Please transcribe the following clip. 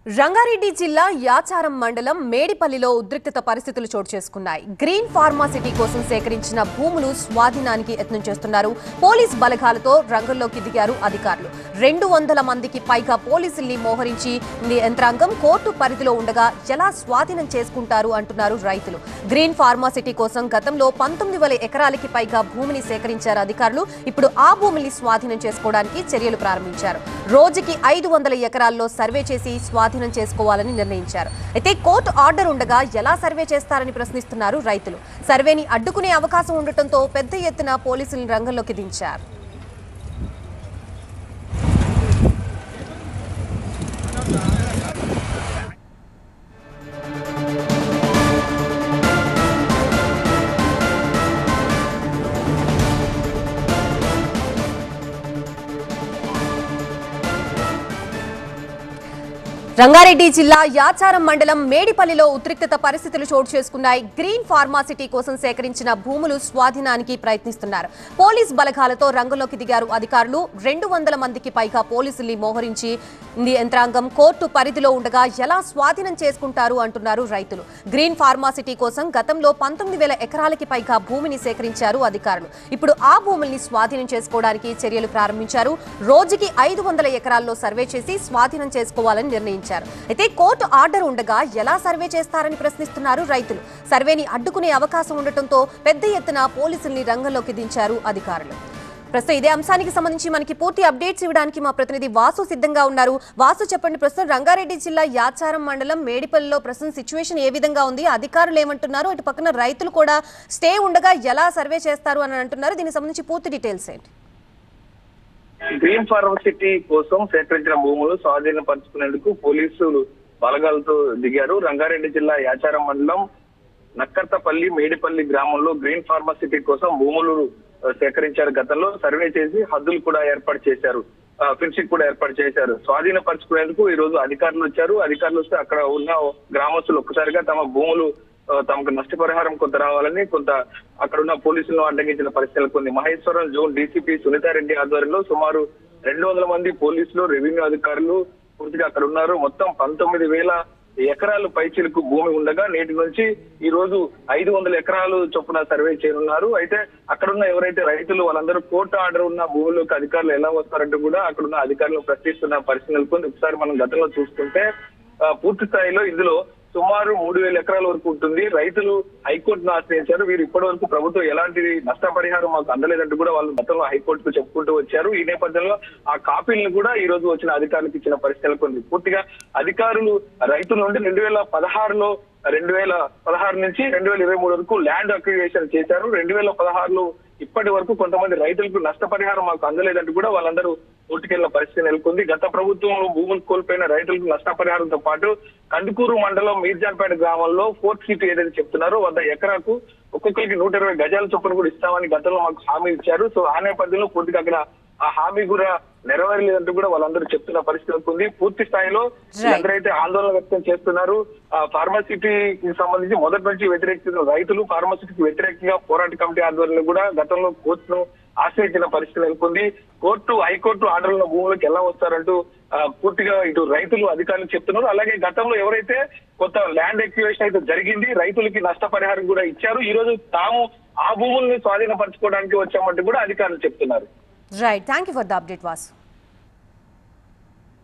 రంగారెడ్డి జిల్లా యాచారం మండలం మేడిపల్లిలో ఉద్రిక్తత పరిస్థితులు చోటు చేసుకున్నాయి. గ్రీన్ ఫార్మాసిటీ కోసం సేకరించిన భూములు స్వాధీనానికి యత్నం చేస్తున్నారు. పోలీస్ బలగాలతో రంగంలోకి దిగారు అధికారులు. 200 మందికి పైగా పోలీసుల్ని మోహరించి యంత్రాంగం కోర్టు పరిధిలో ఉండగా ఎలా స్వాధీనం చేసుకుంటారు అంటున్నారు రైతులు. గ్రీన్ ఫార్మాసిటీ కోసం గతంలో 19,000 ఎకరాలకి పైగా భూమిని సేకరించారు అధికారులు. ఇప్పుడు ఆ భూమిని స్వాధీనం చేసుకోవడానికి చర్యలు ప్రారంభించారు. రోజుకి 500 ఎకరాల్లో సర్వే చేసి స్వాధీనం చేసుకోవాలని నిర్ణయించారు. అయితే కోర్టు ఆర్డర్ ఉండగా ఎలా సర్వే చేస్తారని ప్రశ్నిస్తున్నారు రైతులు. సర్వేని అడ్డుకునే అవకాశం ఉండటంతో పెద్ద ఎత్తున పోలీసులను రంగంలోకి దించారు. రంగారెడ్డి జిల్లా యాచారం మండలం మేడిపల్లిలో ఉద్రిక్తత పరిస్థితులు చోటు చేసుకున్నాయి. గ్రీన్ ఫార్మాసిటీ కోసం సేకరించిన భూములు స్వాధీనానికి ప్రయత్నిస్తున్నారు. పోలీస్ బలగాలతో రంగంలోకి దిగారు అధికారులు. 200 మందికి పైగా పోలీసుల్ని మోహరించి యంత్రాంగం కోర్టు పరిధిలో ఉండగా ఎలా స్వాధీనం చేసుకుంటారు అంటున్నారు రైతులు. గ్రీన్ ఫార్మాసిటీ కోసం గతంలో 19,000 ఎకరాలకి పైగా భూమిని సేకరించారు అధికారులు. ఇప్పుడు ఆ భూముల్ని స్వాధీనం చేసుకోవడానికి చర్యలు ప్రారంభించారు. రోజుకి 500 ఎకరాల్లో సర్వే చేసి స్వాధీనం చేసుకోవాలని నిర్ణయించారు. అయితే కోర్టు ఆర్డర్ ఉండగా ఎలా సర్వే చేస్తారని ప్రశ్నిస్తున్నారు రైతులు. సర్వేని అడ్డుకునే అవకాశం ఉండటంతో పెద్ద ఎత్తున పోలీసుల్ని రంగంలోకి దించారు అధికారులు. ప్రస్తుతం ఇదే అంశానికి సంబంధించి మనకి పూర్తి అప్డేట్స్ ఇవ్వడానికి మా ప్రతినిధి వాసు సిద్ధంగా ఉన్నారు. వాసు, చెప్పండి, ప్రస్తుతం రంగారెడ్డి జిల్లా యాచారం మండలం మేడిపల్లిలో ప్రస్తుతం సిచ్యువేషన్ ఏ విధంగా ఉంది? అధికారులు ఏమంటున్నారు? ఇటు పక్కన రైతులు కూడా స్టే ఉండగా ఎలా సర్వే చేస్తారు అని అంటున్నారు. దీనికి సంబంధించి పూర్తి డీటెయిల్స్ ఏంటి? గ్రీన్ ఫార్మసిటీ కోసం సేకరించిన భూములు స్వాధీనపరుచుకునేందుకు పోలీసులు బలగాలతో దిగారు. రంగారెడ్డి జిల్లా యాచారం మండలం నక్కర్తపల్లి మేడిపల్లి గ్రామంలో గ్రీన్ ఫార్మసిటీ కోసం భూములు సేకరించారు. గతంలో సర్వే చేసి హద్దులు కూడా ఏర్పాటు చేశారు, ఫెన్సింగ్ కూడా ఏర్పాటు చేశారు. స్వాధీనపరుచుకునేందుకు ఈ రోజు అధికారులు వచ్చారు. అధికారులు వస్తే అక్కడ ఉన్న గ్రామస్తులు ఒక్కసారిగా తమ భూములు తమకు నష్టపరిహారం కొంత రావాలని కొంత అక్కడున్న పోలీసులను అడ్డగించిన పరిస్థితులు కొన్ని. మహేశ్వరం జోన్ డీసీపీ సునీతారెడ్డి ఆధ్వర్యంలో సుమారు 200 మంది పోలీసులు, రెవెన్యూ అధికారులు పూర్తిగా అక్కడ ఉన్నారు. మొత్తం 19,000 ఎకరాలు పైచిలకు భూమి ఉండగా నేటి నుంచి ఈ రోజు 500 ఎకరాలు చొప్పున సర్వే చేయనున్నారు. అయితే అక్కడున్న ఎవరైతే రైతులు వాళ్ళందరూ కోర్టు ఆర్డర్ ఉన్న భూములకు అధికారులు ఎలా వస్తారంటూ కూడా అక్కడున్న అధికారులు ప్రశ్నిస్తున్న పరిస్థితులు కొన్ని. ఒకసారి మనం గతంలో చూసుకుంటే పూర్తి స్థాయిలో ఇందులో సుమారు 3,000 ఎకరాల వరకు ఉంటుంది. రైతులు హైకోర్టును ఆశ్రయించారు. వీరు ఇప్పటి వరకు ప్రభుత్వం ఎలాంటి నష్టపరిహారం మాకు అందలేదంటూ కూడా వాళ్ళు గతంలో హైకోర్టుకు చెప్పుకుంటూ వచ్చారు. ఈ నేపథ్యంలో ఆ కాపీలను కూడా ఈ రోజు వచ్చిన అధికారులకు ఇచ్చిన పరిస్థితులు కొన్ని. పూర్తిగా అధికారులు రైతుల నుండి 2016 నుంచి 2023 వరకు ల్యాండ్ అక్విజిషన్ చేశారు. 2016లో ఇప్పటి వరకు కొంతమంది రైతులకు నష్టపరిహారం మాకు అందలేదంటూ కూడా వాళ్ళందరూ కోర్టుకెళ్లిన పరిస్థితి నెలకొంది. గత ప్రభుత్వంలో భూములు కోల్పోయిన రైతులకు నష్టపరిహారంతో పాటు కందుకూరు మండలం మీర్జాన్పేట గ్రామంలో 4th సీటు ఏదైతే చెప్తున్నారో 100 ఎకరాకు ఒక్కొక్కరికి 120 గజాల చొప్పున కూడా ఇస్తామని గతంలో మాకు హామీ ఇచ్చారు. సో ఆ నేపథ్యంలో పూర్తిగా అక్కడ ఆ హామీ కూడా నెరవేరలేదంటూ కూడా వాళ్ళందరూ చెప్తున్న పరిస్థితి ఉంది. పూర్తి స్థాయిలో అందరైతే ఆందోళన వ్యక్తం చేస్తున్నారు. ఫార్మాసిటీకి సంబంధించి మొదటి నుంచి వ్యతిరేకిస్తున్న రైతులు ఫార్మాసిటీకి వ్యతిరేకంగా పోరాట కమిటీ ఆధ్వర్యంలో కూడా గతంలో కోర్టును ఆశ్రయించిన పరిస్థితి నెలకొంది. హైకోర్టు ఆర్డర్ ఉన్న భూములకు ఎలా వస్తారంటూ పూర్తిగా ఇటు రైతులు అధికారులు చెప్తున్నారు. అలాగే గతంలో ఎవరైతే కొత్త ల్యాండ్ ఎక్విజిషన్ అయితే జరిగింది, రైతులకి నష్టపరిహారం కూడా ఇచ్చారు. ఈ రోజు తాము ఆ భూముల్ని స్వాధీనపరచుకోవడానికి వచ్చామంటూ కూడా అధికారులు చెప్తున్నారు. Right, thank you for the update Vasu.